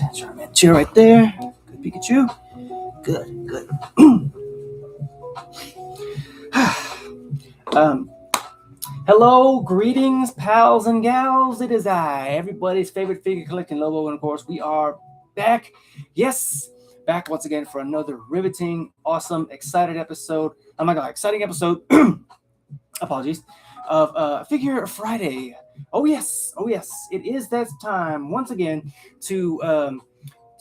Charmander chair right there. Good Pikachu. Good. um, Hello, greetings, pals and gals. It is I, everybody's favorite figure collecting Lobo, and of course, we are back. Yes, back once again for another riveting, awesome, excited episode. Oh my god, exciting episode. Apologies. Of Figure Friday. Oh yes, it is that time once again to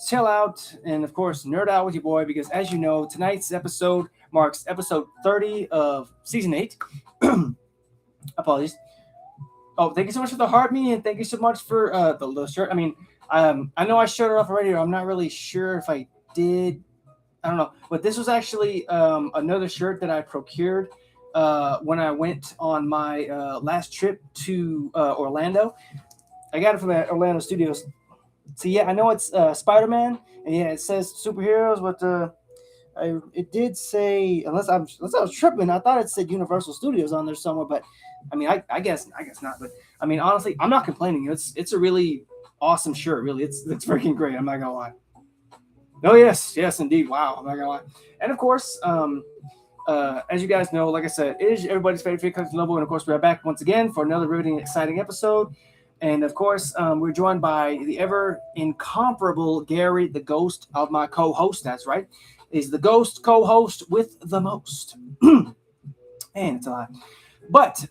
chill out and of course nerd out with your boy, because as you know, tonight's episode marks episode 30 of season 8. Apologies. Oh, thank you so much for the heart me, and thank you so much for the little shirt. I mean, I know I showed it off already, or I'm not really sure if I did. I don't know, but this was actually another shirt that I procured when I went on my last trip to Orlando. I got it from the Orlando studios. So yeah, I know it's Spider-Man, and yeah, it says superheroes, but it did say, unless I was tripping, I thought it said Universal Studios on there somewhere, but I mean, I guess not. But I mean, honestly, I'm not complaining. It's a really awesome shirt. Really, it's freaking great. I'm not gonna lie. Oh yes, indeed. Wow, I'm not gonna lie. And of course, as you guys know, like I said, it is everybody's favorite figure collecting Lobo, and of course, we are back once again for another riveting, exciting episode. And of course, we're joined by the ever incomparable Gary, the ghost of my co-host. That's right, is the ghost co-host with the most. And it's a lot. But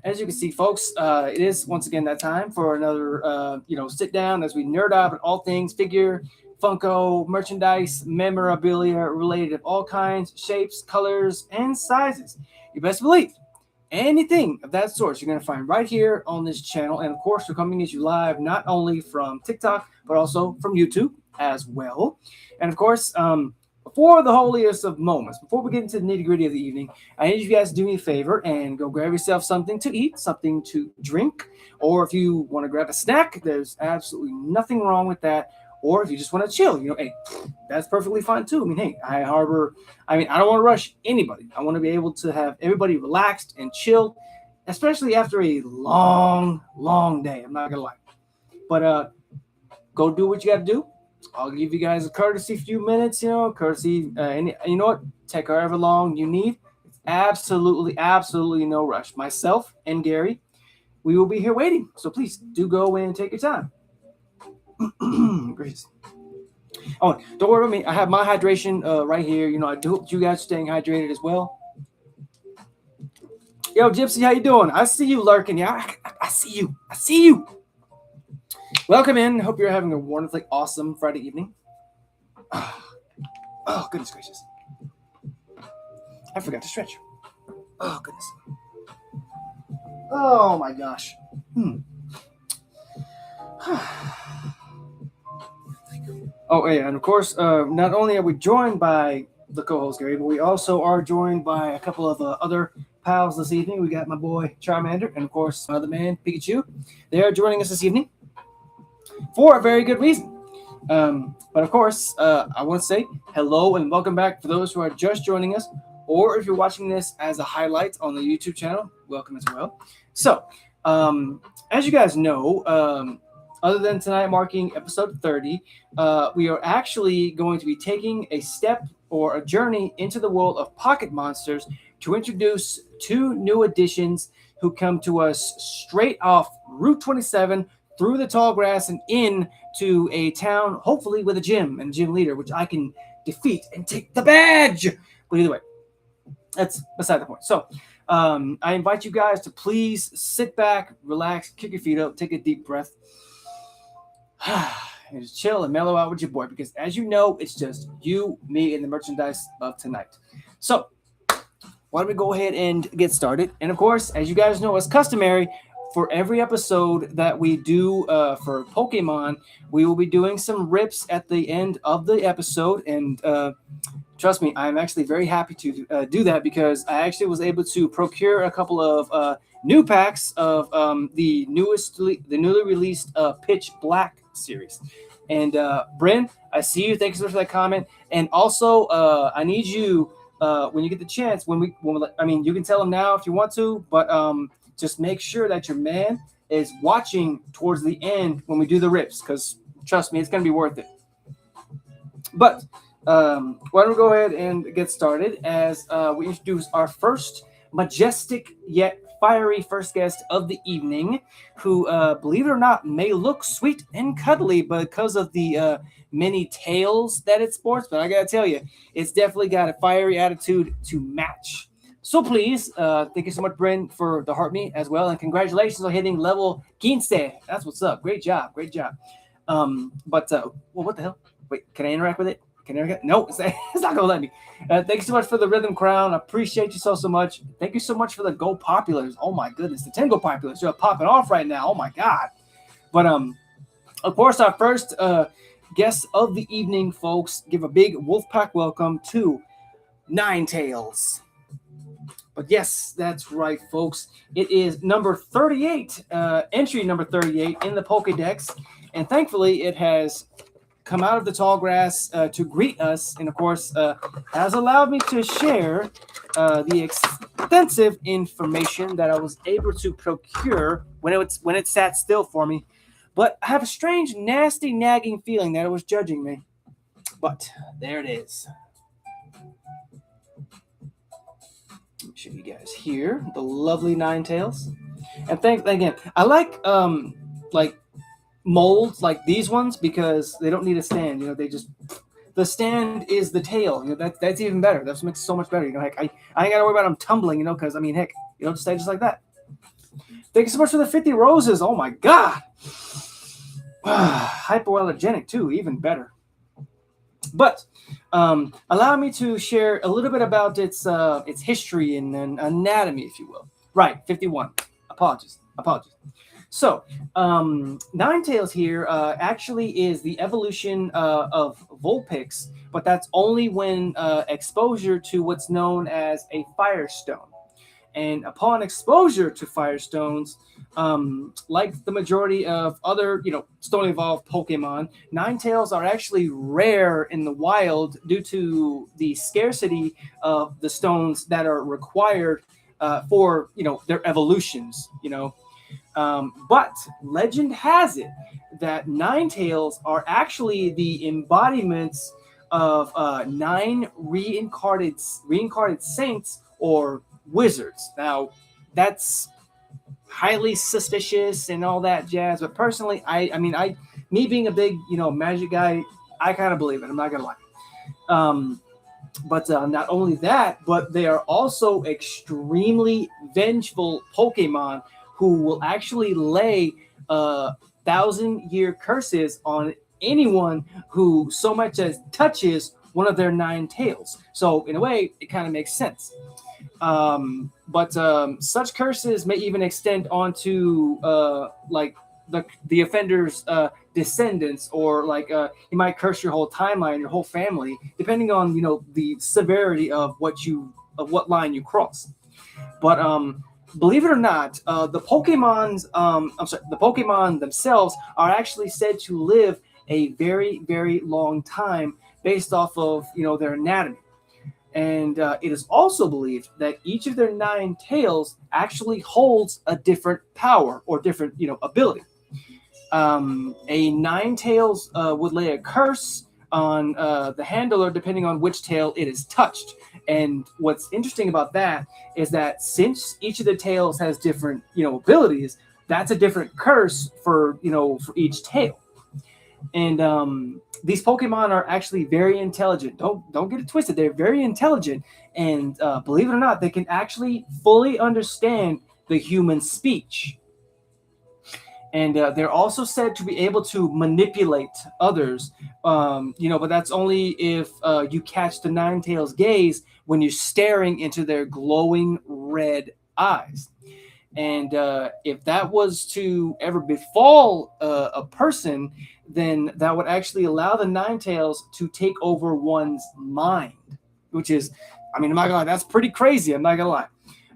as you can see, folks, it is once again that time for another, sit down as we nerd out about all things figure, Funko, merchandise, memorabilia related of all kinds, shapes, colors, and sizes. You best believe anything of that sort you're going to find right here on this channel. And of course, we're coming at you live not only from TikTok, but also from YouTube as well. And of course, before the holiest of moments, before we get into the nitty gritty of the evening, I need you guys to do me a favor and go grab yourself something to eat, something to drink, or if you want to grab a snack, there's absolutely nothing wrong with that. Or if you just want to chill, hey, that's perfectly fine too. I mean, hey, I don't want to rush anybody. I want to be able to have everybody relaxed and chilled, especially after a long, long day. I'm not gonna lie, but go do what you got to do. I'll give you guys a courtesy few minutes, courtesy, and you know what? Take however long you need. It's absolutely no rush. Myself and Gary, we will be here waiting. So please do go and take your time. Gracious. Oh, don't worry about me. I have my hydration right here. I do hope you guys are staying hydrated as well. Yo, Gypsy, how you doing? I see you lurking. Yeah, I see you. Welcome in. Hope you're having a wonderfully awesome Friday evening. Oh, goodness gracious. I forgot to stretch. Oh, goodness. Oh, my gosh. Oh, yeah, and of course, not only are we joined by the co-host Gary, but we also are joined by a couple of other pals this evening. We got my boy Charmander, and of course, my other man Pikachu. They are joining us this evening for a very good reason. But of course, I want to say hello and welcome back for those who are just joining us, or if you're watching this as a highlight on the YouTube channel, welcome as well. So, as you guys know, other than tonight marking episode 30, we are actually going to be taking a step or a journey into the world of pocket monsters to introduce two new additions who come to us straight off Route 27 through the tall grass and in to a town, hopefully with a gym and gym leader, which I can defeat and take the badge. But either way, that's beside the point. So I invite you guys to please sit back, relax, kick your feet up, take a deep breath. And just chill and mellow out with your boy, because as you know, it's just you, me, and the merchandise of tonight. So why don't we go ahead and get started? And of course, as you guys know, as customary, for every episode that we do for Pokemon, we will be doing some rips at the end of the episode. And trust me, I'm actually very happy to do that, because I actually was able to procure a couple of new packs of the newly released Pitch Black series. And Bryn, I see you. Thank you so much for that comment. And also, I need you when you get the chance. You can tell them now if you want to, but just make sure that your man is watching towards the end when we do the rips, because Trust me, it's going to be worth it. But why don't we go ahead and get started as we introduce our first majestic yet fiery first guest of the evening, who, believe it or not, may look sweet and cuddly because of the many tails that it sports. But I gotta tell you, it's definitely got a fiery attitude to match. So please, thank you so much, Bryn, for the heart me as well, and congratulations on hitting level 15. That's what's up. Great job, great job. But well, what the hell? Wait, can I interact with it? Can I interact? No, it's not gonna let me. Thank you so much for the rhythm crown. I appreciate you so much. Thank you so much for the go populars. Oh my goodness, the 10 go populars are popping off right now. Oh my god. But of course, our first guest of the evening, folks, give a big Wolfpack welcome to Ninetales. But yes, that's right, folks. It is number 38, entry number 38 in the Pokedex. And thankfully, it has come out of the tall grass to greet us. And of course, has allowed me to share the extensive information that I was able to procure when it sat still for me. But I have a strange, nasty, nagging feeling that it was judging me. But there it is. Let me show you guys here the lovely Ninetales. And thanks again. I like molds like these ones because they don't need a stand. They just the stand is the tail. That's even better. That makes it so much better. Heck, I ain't gotta worry about them tumbling. Because I mean, heck, just stay just like that. Thank you so much for the 50 roses. Oh my god, hypoallergenic too, even better. But allow me to share a little bit about its history and anatomy, if you will. Right, 51. Apologies. So, Ninetales here actually is the evolution of Vulpix, but that's only when exposure to what's known as a Firestone. And upon exposure to Firestones, like the majority of other, stone evolved Pokemon, Ninetales are actually rare in the wild due to the scarcity of the stones that are required for, their evolutions, But legend has it that Ninetales are actually the embodiments of 9 reincarnated saints or wizards. Now, that's highly suspicious and all that jazz. But personally, me being a big, magic guy, I kind of believe it. I'm not gonna lie. But not only that, but they are also extremely vengeful Pokemon who will actually lay 1,000-year curses on anyone who so much as touches one of their 9 tails. So in a way, it kind of makes sense. But such curses may even extend onto like the offender's descendants, or you might curse your whole timeline, your whole family, depending on the severity of what line you cross. But believe it or not, the Pokemon themselves are actually said to live a very, very long time based off of their anatomy. And it is also believed that each of their 9 tails actually holds a different power or different ability. A 9 tails would lay a curse on the handler depending on which tail it is touched. And what's interesting about that is that since each of the tails has different abilities, that's a different curse for each tail. And these Pokemon are actually very intelligent. Don't get it twisted. They're very intelligent, and believe it or not, they can actually fully understand the human speech. And they're also said to be able to manipulate others, but that's only if you catch the Ninetales' gaze when you're staring into their glowing red eyes. And if that was to ever befall a person, then that would actually allow the Ninetales to take over one's mind, which is, I'm not gonna lie, that's pretty crazy. I'm not gonna lie.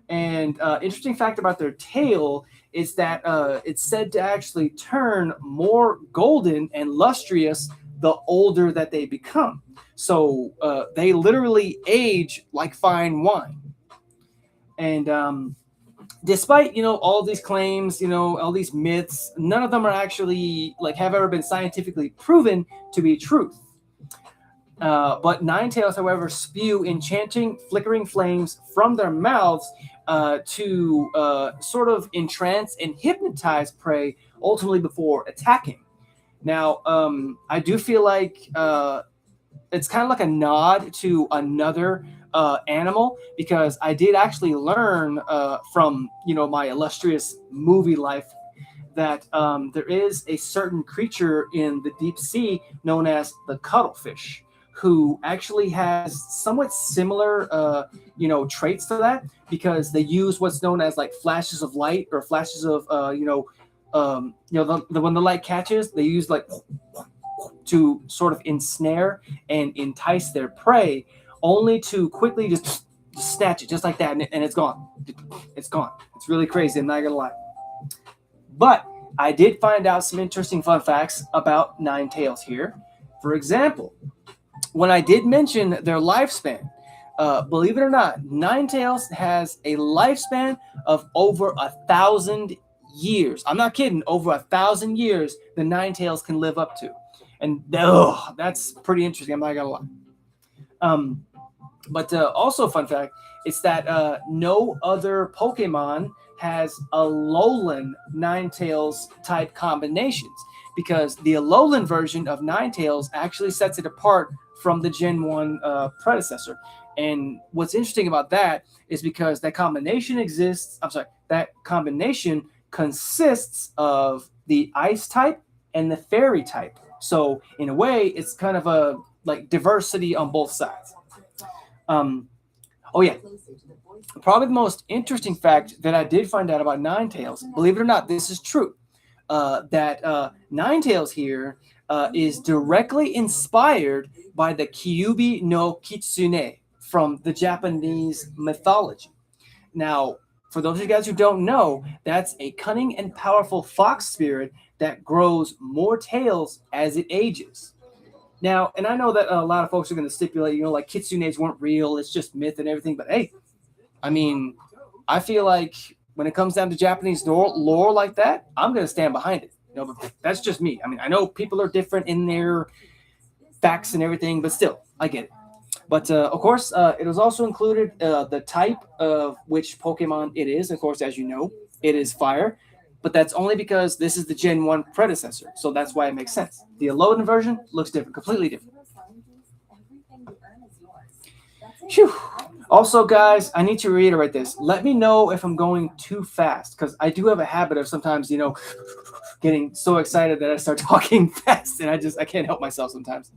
And interesting fact about their tail is that it's said to actually turn more golden and lustrous the older that they become. So they literally age like fine wine. And despite all these claims, all these myths, none of them are actually like have ever been scientifically proven to be truth. But nine tails, however, spew enchanting, flickering flames from their mouths to sort of entrance and hypnotize prey, ultimately before attacking. Now, I do feel like it's kind of like a nod to another animal, because I did actually learn from my illustrious movie life that there is a certain creature in the deep sea known as the cuttlefish, who actually has somewhat similar traits to that, because they use what's known as like flashes of light, or flashes of when the light catches, they use like to sort of ensnare and entice their prey, only to quickly just snatch it just like that, and it's gone. It's gone. It's really crazy. I'm not gonna lie. But I did find out some interesting fun facts about nine tails here. For example, when I did mention their lifespan, believe it or not, nine tails has a lifespan of over 1,000 years. I'm not kidding. Over 1,000 years, the nine tails can live up to, and that's pretty interesting. I'm not gonna lie. Um, but also, fun fact, it's that no other Pokemon has Alolan Ninetales type combinations, because the Alolan version of Ninetales actually sets it apart from the Gen 1 predecessor. And what's interesting about that is because that combination exists, I'm sorry, that combination consists of the Ice type and the Fairy type. So, in a way, it's kind of a like diversity on both sides. Um, oh yeah, probably the most interesting fact that I did find out about Ninetales, believe it or not, this is true. That Ninetales here is directly inspired by the Kyubi no Kitsune from the Japanese mythology. Now, for those of you guys who don't know, that's a cunning and powerful fox spirit that grows more tails as it ages. Now, and I know that a lot of folks are going to stipulate, like kitsunes weren't real, it's just myth and everything. But hey, I mean, I feel like when it comes down to Japanese lore like that, I'm going to stand behind it. But that's just me. I mean, I know people are different in their facts and everything, but still, I get it. But of course, it was also included the type of which Pokemon it is. Of course, as you know, it is fire. But that's only because this is the Gen 1 predecessor. So that's why it makes sense. The Alolan version looks different, completely different. Phew. Also, guys, I need to reiterate this. Let me know if I'm going too fast, because I do have a habit of sometimes, getting so excited that I start talking fast, and I can't help myself sometimes.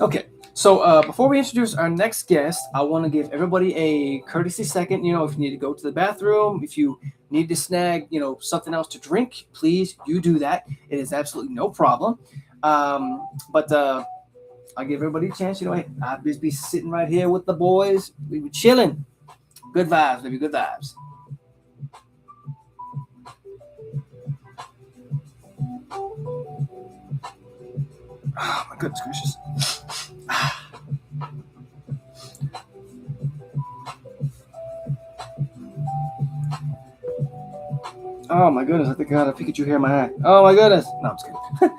Okay, so before we introduce our next guest, I want to give everybody a courtesy second. If you need to go to the bathroom, if you need to snag, something else to drink, please you do that. It is absolutely no problem. But I'll give everybody a chance. Hey, I'll just be sitting right here with the boys. We were chilling. Good vibes, baby. Good vibes. Oh my goodness gracious. Oh my goodness, I think I got a Pikachu hair in my eye. Oh my goodness. No, I'm just kidding.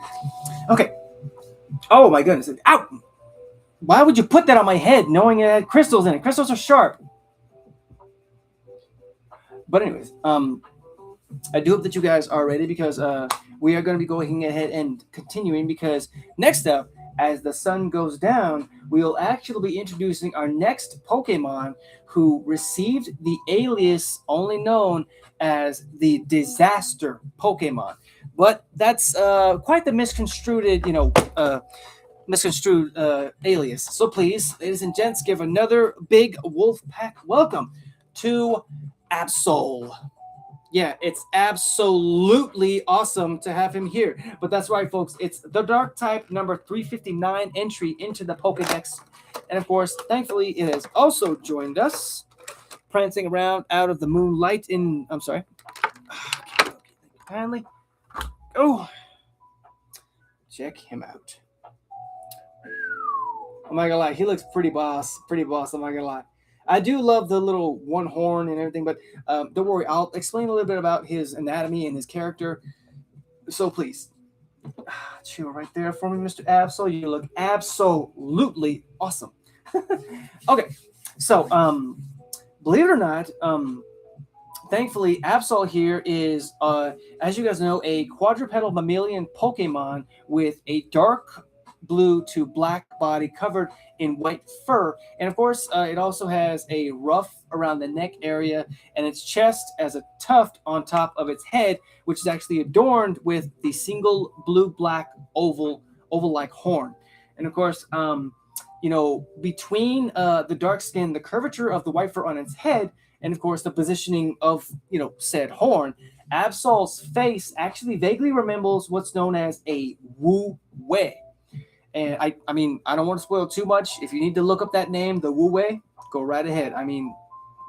Okay. Oh my goodness. Ow! Why would you put that on my head knowing it had crystals in it? Crystals are sharp. But anyways, I do hope that you guys are ready, because we are going to be going ahead and continuing, because next up, as the sun goes down, we will actually be introducing our next Pokemon, who received the alias only known as the Disaster Pokemon. But that's quite the misconstrued alias. So please, ladies and gents, give another big wolf pack welcome to Absol. Yeah, it's absolutely awesome to have him here. But that's right, folks. It's the Dark type number 359 entry into the Pokedex. And of course, thankfully, it has also joined us, prancing around out of the moonlight in. I'm sorry. Kindly. Oh. check him out. I'm not gonna lie, he looks pretty boss, pretty boss. I'm not gonna lie. I do love the little one horn and everything, but don't worry, I'll explain a little bit about his anatomy and his character. So please, chill right there for me, Mr. Absol. You look absolutely awesome. Okay, so believe it or not, thankfully, Absol here is, as you guys know, a quadrupedal mammalian Pokemon with a dark blue to black body covered in white fur. And of course, it also has a ruff around the neck area and its chest as a tuft on top of its head, which is actually adorned with the single blue-black oval-like horn. And of course, between the dark skin, the curvature of the white fur on its head, and of course the positioning of said horn, Absol's face actually vaguely resembles what's known as a Wu Wei. And I mean, I don't want to spoil too much. If you need to look up that name, the Wu Wei, go right ahead. I mean,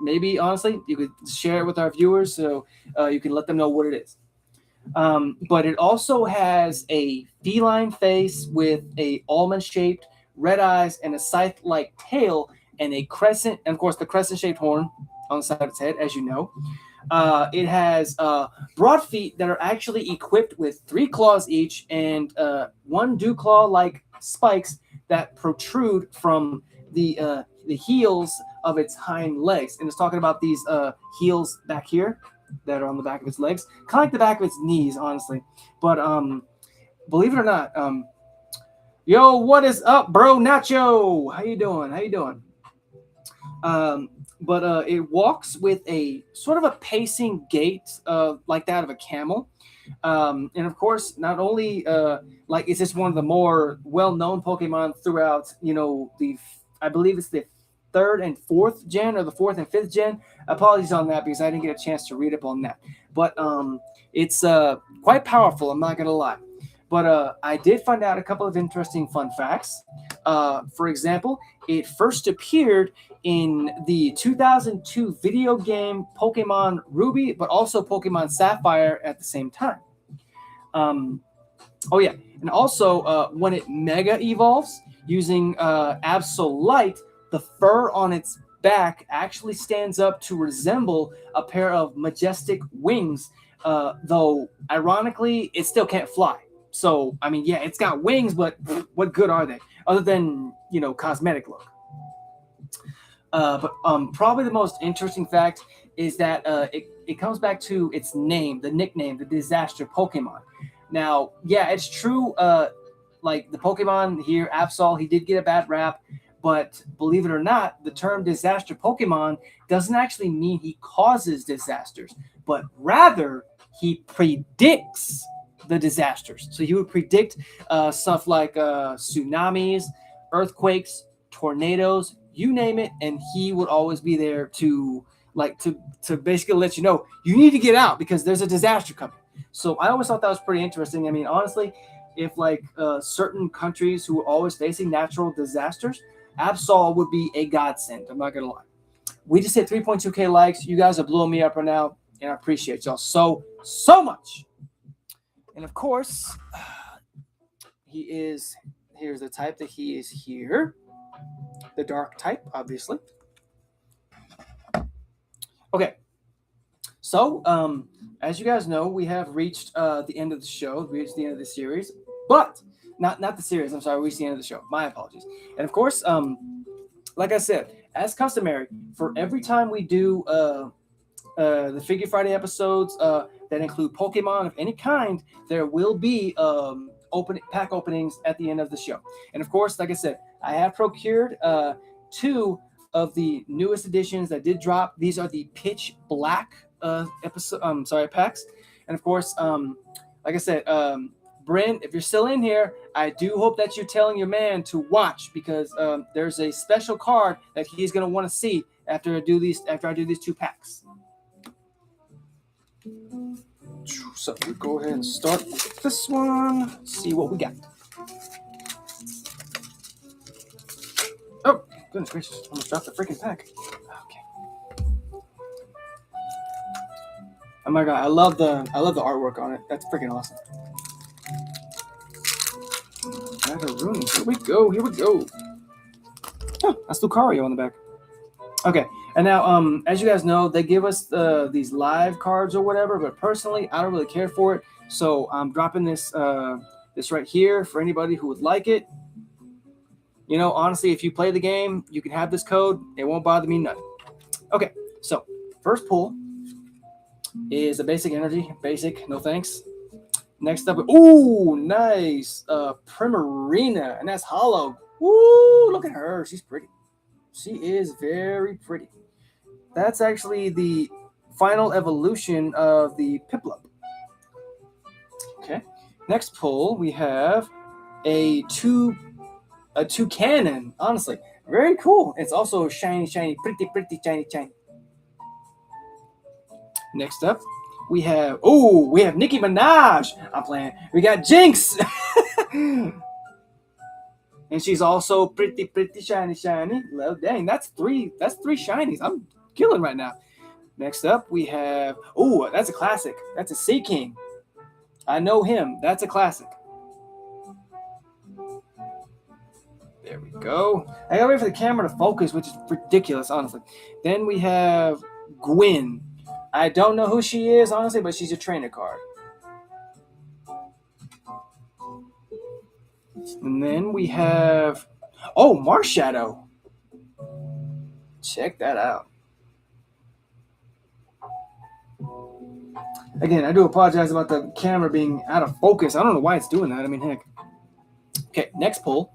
maybe honestly, you could share it with our viewers so you can let them know what it is. But it also has a feline face with a almond-shaped red eyes and a scythe-like tail and a crescent, and of course the crescent-shaped horn on the side of its head, as you know. It has broad feet that are actually equipped with 3 claws each and 1 dew claw-like spikes that protrude from the heels of its hind legs. And it's talking about these heels back here that are on the back of its legs, kind of like the back of its knees, honestly. But believe it or not, yo, what is up, bro? Nacho, how you doing? How you doing? But it walks with a sort of a pacing gait, like that of a camel. And of course, not only like is this one of the more well-known Pokemon throughout, I believe it's the 3rd and 4th gen, or the 4th and 5th gen. Apologies on that because I didn't get a chance to read up on that. But it's quite powerful. I'm not gonna lie. But I did find out a couple of interesting fun facts. For example, it first appeared in the 2002 video game Pokemon Ruby, but also Pokemon Sapphire at the same time. Oh yeah, and also when it Mega Evolves using Absolite, the fur on its back actually stands up to resemble a pair of majestic wings, though ironically, it still can't fly. So, I mean, yeah, it's got wings, but what good are they? Other than, cosmetic look. But probably the most interesting fact is that it comes back to its name, the nickname, the Disaster Pokemon. Now, yeah, it's true. Like the Pokemon here, Absol, he did get a bad rap. But believe it or not, the term disaster Pokemon doesn't actually mean he causes disasters, but rather he predicts the disasters. So he would predict stuff like tsunamis, earthquakes, tornadoes, you name it, and he would always be there to basically let you know you need to get out because there's a disaster coming. So I always thought that was pretty interesting. I mean, honestly, if certain countries who are always facing natural disasters, Absol would be a godsend. I'm not gonna lie. We just hit 3.2K likes. You guys are blowing me up right now, and I appreciate y'all so much. And of course, here's the type that he is here. The dark type, obviously. Okay. So, as you guys know, we have reached the end of the show. We reached the end of the series. But not the series. I'm sorry, we reached the end of the show. My apologies. And of course, like I said, as customary, for every time we do the Figure Friday episodes that include Pokemon of any kind, there will be pack openings at the end of the show. And of course, like I said, I have procured 2 of the newest editions that did drop. These are the Pitch Black packs. And of course, like I said, Brent, if you're still in here, I do hope that you're telling your man to watch because there's a special card that he's gonna want to see after I do these 2 packs. So we'll go ahead and start with this one. See what we got. Oh, goodness gracious! Almost dropped the freaking pack. Okay. Oh my god, I love the artwork on it. That's freaking awesome. Macaroon. Here we go. Here we go. Oh, that's Lucario on the back. Okay, and now, as you guys know, they give us these live cards or whatever, but personally, I don't really care for it. So I'm dropping this this right here for anybody who would like it. You know, honestly, if you play the game, you can have this code. It won't bother me none. Okay, so first pull is a basic energy. Basic, no thanks. Next up, ooh, nice. Primarina, and that's hollow. Woo, look at her. She's pretty. She is very pretty. That's actually the final evolution of the Piplup. Okay. Next pull, we have a toucan. Honestly, very cool. It's also shiny, pretty, shiny. Next up, we have Nicki Minaj. I'm playing. We got Jinx. And she's also pretty, shiny. Well, dang, that's three shinies. I'm killing right now. Next up, we have, that's a classic. That's a Sea King. I know him. That's a classic. There we go. I gotta wait for the camera to focus, which is ridiculous, honestly. Then we have Gwen. I don't know who she is, honestly, but she's a trainer card. And then we have, Marshadow. Check that out. Again, I do apologize about the camera being out of focus. I don't know why it's doing that. I mean, heck. Okay, next pull.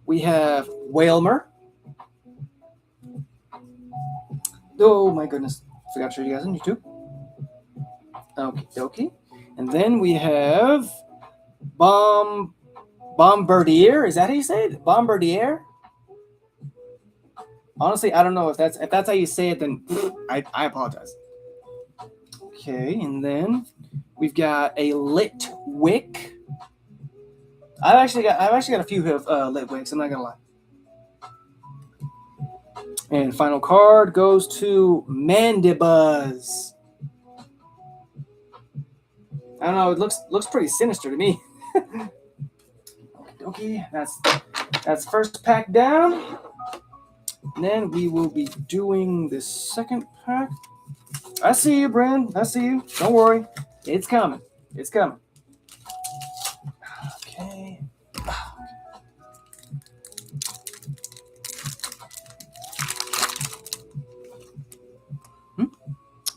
We have Whalmer. Oh my goodness. Forgot to show you guys on YouTube. Okie dokie. And then we have Bombardier. Is that how you say it? Bombardier? Honestly, I don't know if that's how you say it, then I apologize. Okay, and then we've got a Litwick. I've actually got a few Litwicks, I'm not gonna lie. And final card goes to Mandibuzz. I don't know, it looks pretty sinister to me. Okay, that's first pack down. And then we will be doing the second pack. I see you, Bryn. I see you. Don't worry. It's coming. It's coming. Okay.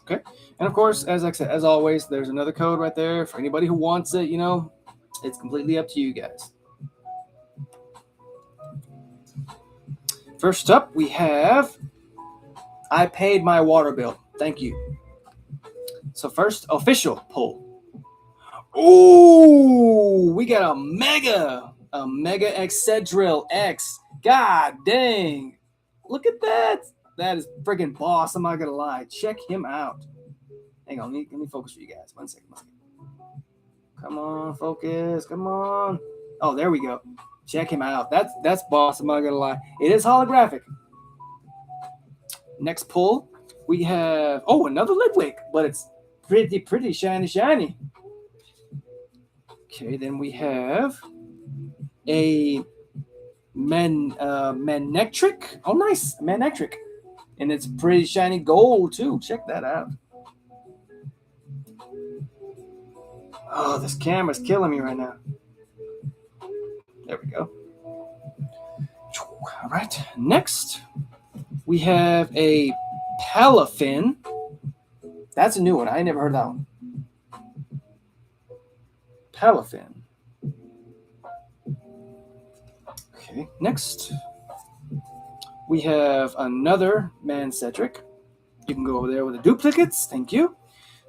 Okay. And of course, as I said, as always, there's another code right there for anybody who wants it. You know, it's completely up to you guys. First up, we have I paid my water bill. Thank you. So first, official pull. Ooh, we got a Mega Excedril X. God dang. Look at that. That is freaking boss. I'm not going to lie. Check him out. Hang on. Let me focus for you guys. One second. Come on, focus. Come on. Oh, there we go. Check him out. That's boss. I'm not going to lie. It is holographic. Next pull, we have, another Litwick, but it's pretty shiny. Okay, then we have a Manectric. Oh, nice. Manectric. And it's pretty shiny gold, too. Check that out. Oh, this camera's killing me right now. There we go. All right. Next, we have a Palafin. That's a new one. I never heard that one. Palafin. Okay, next we have another Manectric. You can go over there with the duplicates. Thank you.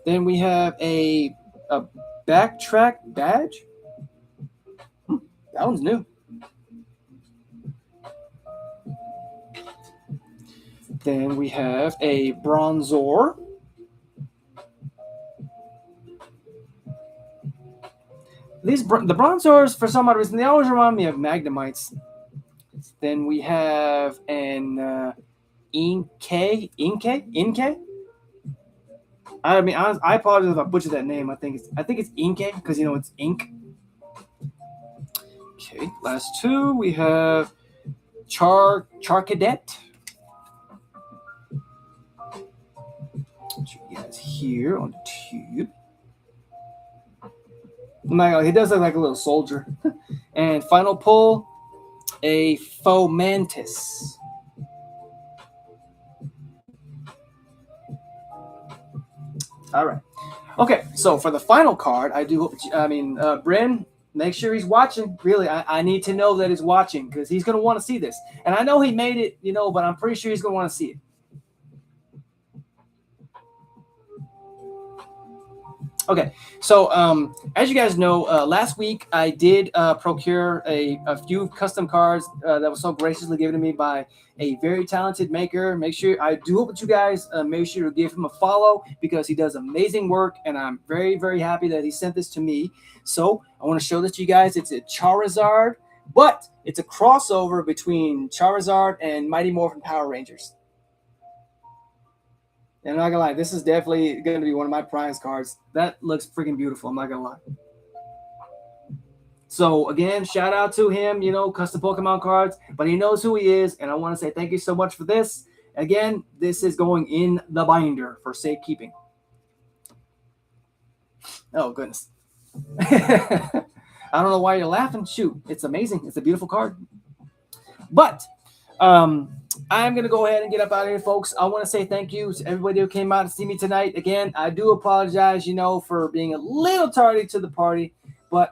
Then we have a Backtrack Badge. That one's new. Then we have a Bronzor. The Bronzors, for some odd reason, they always remind me of Magnemites. Then we have an Inkay. I mean, I apologize if I butchered that name. I think it's Inkay because it's ink. Okay, last two we have Cadet. Show you guys here on the tube. He does look like a little soldier. And final pull, a Fomantis. All right. Okay, so for the final card, Bryn, make sure he's watching. Really, I need to know that he's watching because he's going to want to see this. And I know he made it, but I'm pretty sure he's going to want to see it. Okay, so as you guys know, last week I did procure a few custom cards that was so graciously given to me by a very talented maker. Make sure I do hope that you guys make sure to give him a follow because he does amazing work, and I'm very, very happy that he sent this to me. So I want to show this to you guys. It's a Charizard, but it's a crossover between Charizard and Mighty Morphin Power Rangers. And I'm not gonna lie, this is definitely gonna be one of my prize cards. That looks freaking beautiful. I'm not gonna lie. So again, shout out to him, custom Pokemon cards, but he knows who he is, and I want to say thank you so much for this. Again, this is going in the binder for safekeeping. Oh goodness. I don't know why you're laughing. Shoot, it's amazing. It's a beautiful card. But I'm going to go ahead and get up out of here, folks. I want to say thank you to everybody who came out to see me tonight. Again, I do apologize, for being a little tardy to the party. But,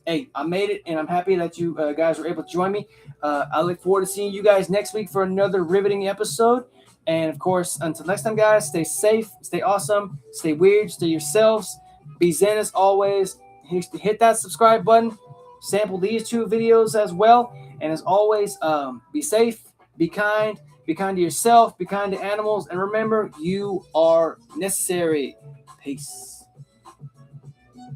hey, I made it, and I'm happy that you guys were able to join me. I look forward to seeing you guys next week for another riveting episode. And, of course, until next time, guys, stay safe, stay awesome, stay weird, stay yourselves. Be zen as always. Hit that subscribe button. Sample these two videos as well. And as always, be safe, be kind to yourself, be kind to animals, and remember, you are necessary. Peace.